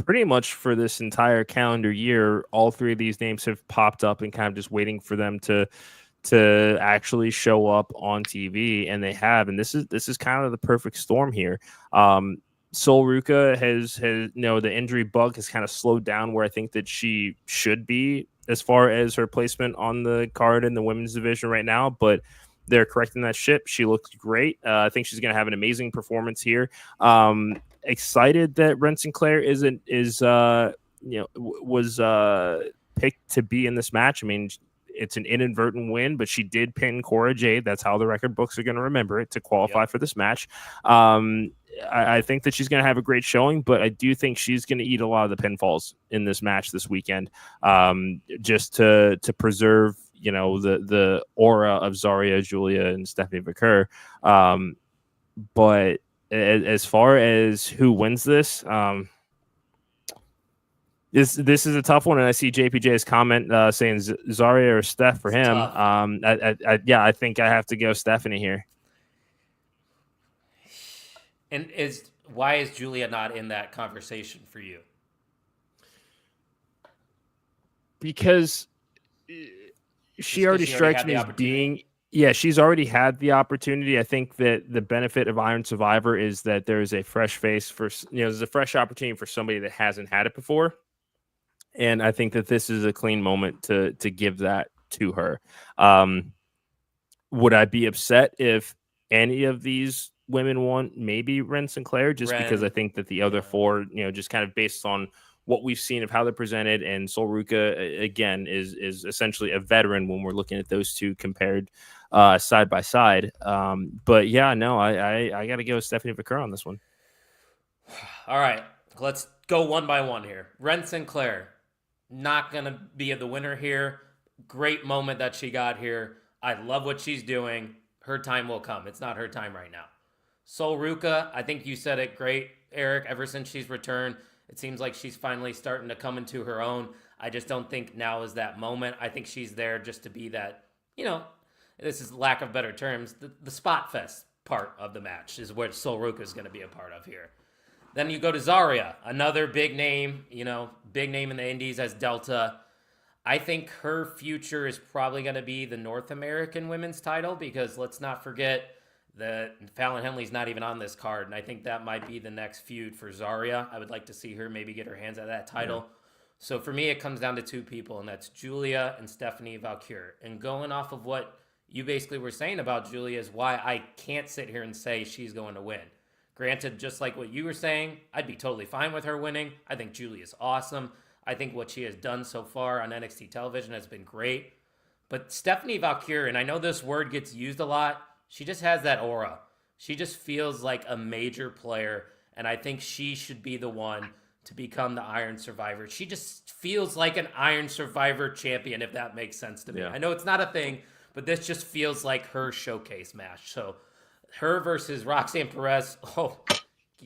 pretty much for this entire calendar year. All 3 of these names have popped up and kind of just waiting for them to actually show up on TV, and they have, and this is kind of the perfect storm here. Sol Ruca has the injury bug has kind of slowed down where I think that she should be as far as her placement on the card in the women's division right now, but they're correcting that ship. She looks great. I think she's going to have an amazing performance here. Excited that Ren Sinclair was picked to be in this match. I mean, it's an inadvertent win, but she did pin Cora Jade. That's how the record books are going to remember it to qualify for this match. I think that she's going to have a great showing, but I do think she's going to eat a lot of the pinfalls in this match this weekend, just to preserve, the aura of Zarya, Julia, and Stephanie Vaquer. But as far as who wins this, This is a tough one, and I see JPJ's comment saying Zarya or Steph for him. I think I have to go Stephanie here. And why is Julia not in that conversation for you? Because she already strikes me as being. Yeah, she's already had the opportunity. I think that the benefit of Iron Survivor is that there is a fresh face there's a fresh opportunity for somebody that hasn't had it before. And I think that this is a clean moment to give that to her. Would I be upset if any of these women won? Maybe Ren Sinclair, because I think that the other 4, just kind of based on what we've seen of how they're presented, and Sol Ruca, again, is essentially a veteran when we're looking at those 2 compared side by side. But yeah, no, I got to go with Stephanie Vaquer on this one. All right, let's go one by one here. Ren Sinclair. Not going to be the winner here. Great moment that she got here. I love what she's doing. Her time will come. It's not her time right now. Sol Ruca, I think you said it great, Eric. Ever since she's returned, it seems like she's finally starting to come into her own. I just don't think now is that moment. I think she's there just to be that, this is lack of better terms, the spot fest part of the match is what Sol Ruca is going to be a part of here. Then you go to Zarya, another big name, big name in the Indies as Delta. I think her future is probably going to be the North American women's title because let's not forget that Fallon Henley's not even on this card, and I think that might be the next feud for Zarya. I would like to see her maybe get her hands on that title. Yeah. So for me, it comes down to two people, and that's Julia and Stephanie Valkyr. And going off of what you basically were saying about Julia is why I can't sit here and say she's going to win. Granted, just like what you were saying, I'd be totally fine with her winning. I think Julia's awesome. I think what she has done so far on NXT television has been great. But Stephanie Valkyr, and I know this word gets used a lot, she just has that aura. She just feels like a major player, and I think she should be the one to become the Iron Survivor. She just feels like an Iron Survivor champion, if that makes sense to me. Yeah. I know it's not a thing, but this just feels like her showcase match. So her versus Roxanne Perez,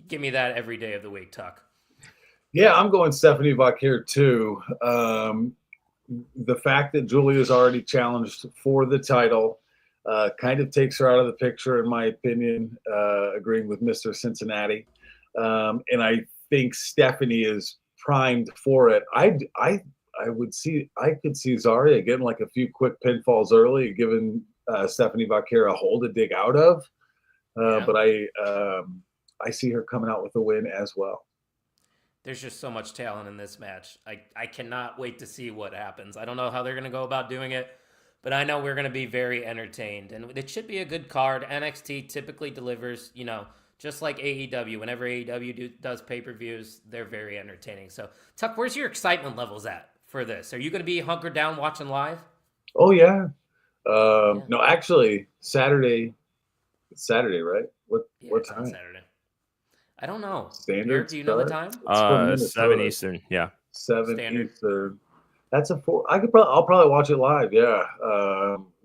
give me that every day of the week, Tuck. Yeah, I'm going Stephanie Valkyr too. The fact that Julia's already challenged for the title kind of takes her out of the picture, in my opinion, agreeing with Mr. Cincinnati. And I think Stephanie is primed for it. I could see Zarya getting like a few quick pinfalls early, giving Stephanie Valkyr a hole to dig out of. But I see her coming out with a win as well. There's just so much talent in this match. I cannot wait to see what happens. I don't know how they're going to go about doing it, but I know we're going to be very entertained. And it should be a good card. NXT typically delivers, just like AEW. Whenever AEW does pay-per-views, they're very entertaining. So, Tuck, where's your excitement levels at for this? Are you going to be hunkered down watching live? Oh, yeah. No, actually, Saturday. It's Saturday, right? What time? Saturday. I don't know. Standard. Eric, do you know the time? 7 Eastern. Yeah. 7 Standard. Eastern. That's a 4. I'll probably watch it live. Yeah.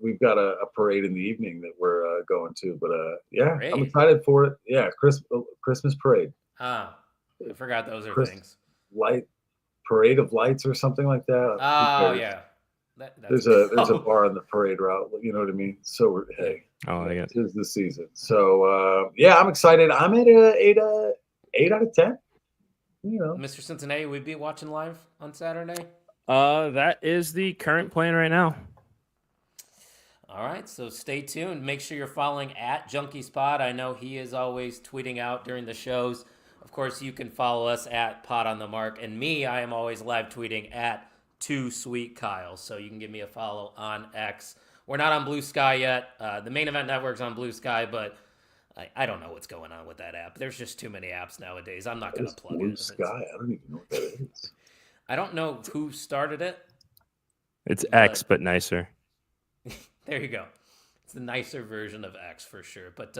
We've got a parade in the evening that we're going to, but yeah, parade. I'm excited for it. Yeah, Christmas parade. I forgot those are things. Parade of lights or something like that. Oh yeah. There's a bar on the parade route. You know what I mean? So hey, it is the season. So yeah, I'm excited. I'm at a 8 out of 10. Mr. Cincinnati, we'd be watching live on Saturday. That is the current plan right now. All right, so stay tuned. Make sure you're following at JunkiesPod. I know he is always tweeting out during the shows. Of course, you can follow us at Pod on the Mark, and me, I am always live tweeting at 2SweetKyle. So you can give me a follow on X. We're not on Blue Sky yet. The Main Event Network's on Blue Sky, but I don't know what's going on with that app. There's just too many apps nowadays. I'm not going to plug it. Blue Sky? I don't even know what that is. I don't know who started it. It's X, but nicer. There you go. It's the nicer version of X for sure. But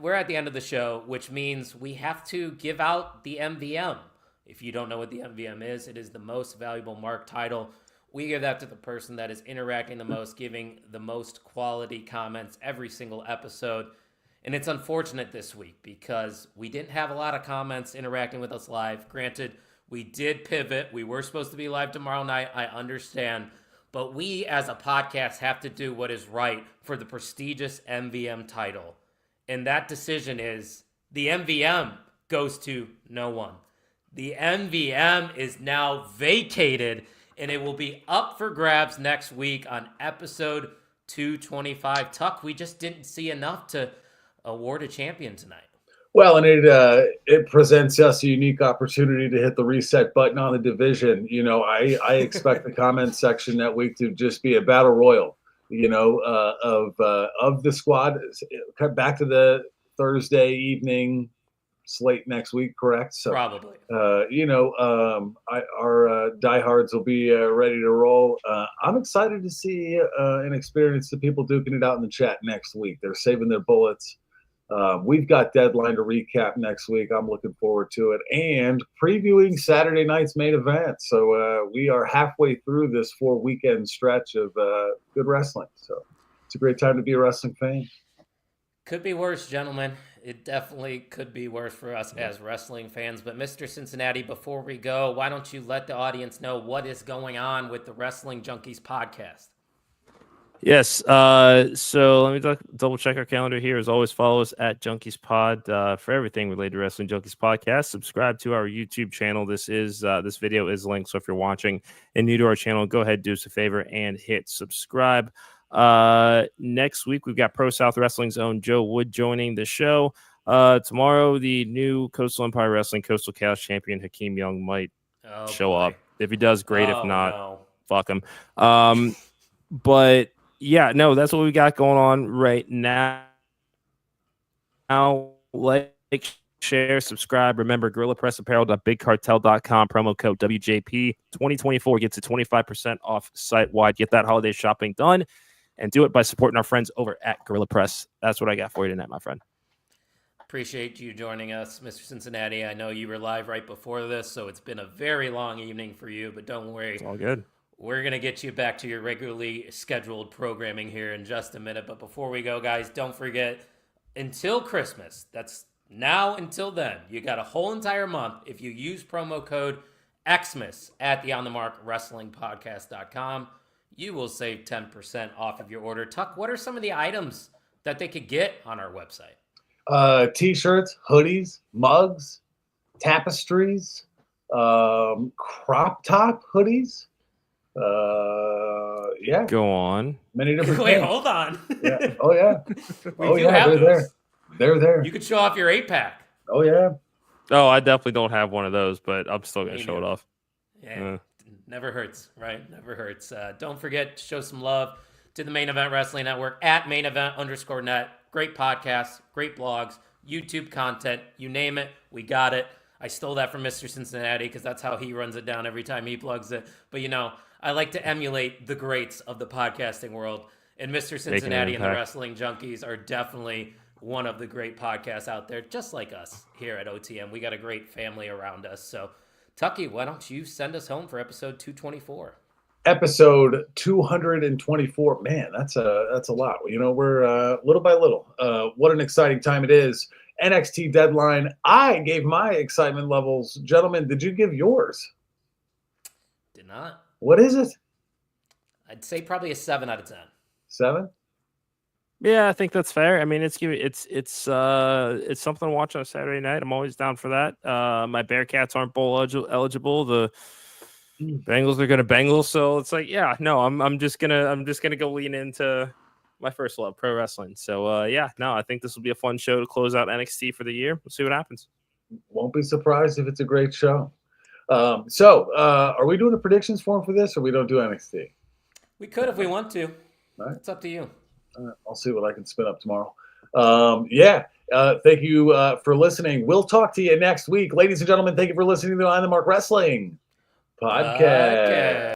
we're at the end of the show, which means we have to give out the MVM. If you don't know what the MVM is, it is the most valuable mark title. We give that to the person that is interacting the most, giving the most quality comments every single episode. And it's unfortunate this week because we didn't have a lot of comments interacting with us live. Granted, we did pivot. We were supposed to be live tomorrow night. I understand. But we as a podcast have to do what is right for the prestigious MVM title. And that decision is the MVM goes to no one. The MVM is now vacated, and it will be up for grabs next week on episode 225. Tuck, we just didn't see enough to award a champion tonight. Well, and it presents us a unique opportunity to hit the reset button on the division. I expect the comment section that week to just be a battle royal, of the squad. Cut back to the Thursday evening slate next week, correct? So probably. Our diehards will be ready to roll. I'm excited to see and experience the people duking it out in the chat next week. They're saving their bullets. We've got Deadline to recap next week. I'm looking forward to it and previewing Saturday night's main event. So we are halfway through this 4-weekend stretch of good wrestling. So It's a great time to be a wrestling fan. Could be worse, gentlemen. It definitely could be worse for us as wrestling fans. But Mr. Cincinnati, before we go, why don't you let the audience know what is going on with the Wrestling Junkies podcast? Yes. So let me double check our calendar here. As always, follow us at Junkies Pod for everything related to Wrestling Junkies podcast. Subscribe to our YouTube channel. This video is linked. So if you're watching and new to our channel, go ahead, do us a favor and hit subscribe. Next week we've got Pro South Wrestling's own Joe Wood joining the show. Tomorrow the new Coastal Empire Wrestling Coastal Chaos champion Hakeem Young might show up. If he does, great. If not, fuck him. But yeah, no, that's what we got going on right now. Now, like, share, subscribe. Remember, GorillaPressApparel.BigCartel.com, promo code WJP 2024 gets you 25% off site-wide. Get that holiday shopping done, and do it by supporting our friends over at Gorilla Press. That's what I got for you tonight, my friend. Appreciate you joining us, Mr. Cincinnati. I know you were live right before this, so it's been a very long evening for you, but don't worry. It's all good. We're going to get you back to your regularly scheduled programming here in just a minute. But before we go, guys, don't forget, until Christmas, that's now until then, you got a whole entire month. If you use promo code Xmas at the OnTheMarkWrestlingPodcast.com, you will save 10% off of your order. Tuck, what are some of the items that they could get on our website? T-shirts, hoodies, mugs, tapestries, crop top hoodies. Yeah. Go on. Many different Wait, things. hold on. Yeah. Oh yeah. We do have they're those. there. They're there. You could show off your 8-pack. Oh yeah. Oh, I definitely don't have one of those, but I'm still gonna show it off. Yeah. Never hurts, right? Never hurts. Don't forget to show some love to the Main Event Wrestling Network at @mainevent_net. Great podcasts, great blogs, YouTube content, you name it, we got it. I stole that from Mr. Cincinnati because that's how he runs it down every time he plugs it. But, you know, I like to emulate the greats of the podcasting world. And Mr. Cincinnati and the Wrestling Junkies are definitely one of the great podcasts out there, just like us here at OTM. We got a great family around us. So, Tucky, why don't you send us home for episode 224? Episode 224. Man, that's a lot. You know, we're little by little. What an exciting time it is. NXT deadline. I gave my excitement levels. Gentlemen, did you give yours? Did not. What is it? I'd say probably a 7 out of 10. 7? Yeah, I think that's fair. I mean, it's something to watch on a Saturday night. I'm always down for that. My Bearcats aren't bowl eligible. The Bengals are going to Bengals, so it's like, yeah, no, I'm just gonna go lean into my first love, pro wrestling. So I think this will be a fun show to close out NXT for the year. We'll see what happens. Won't be surprised if it's a great show. So are we doing a predictions form for this, or we don't do NXT? We could if we want to. Right. It's up to you. I'll see what I can spin up tomorrow. Thank you for listening. We'll talk to you next week. Ladies and gentlemen, thank you for listening to On the Mark Wrestling Podcast.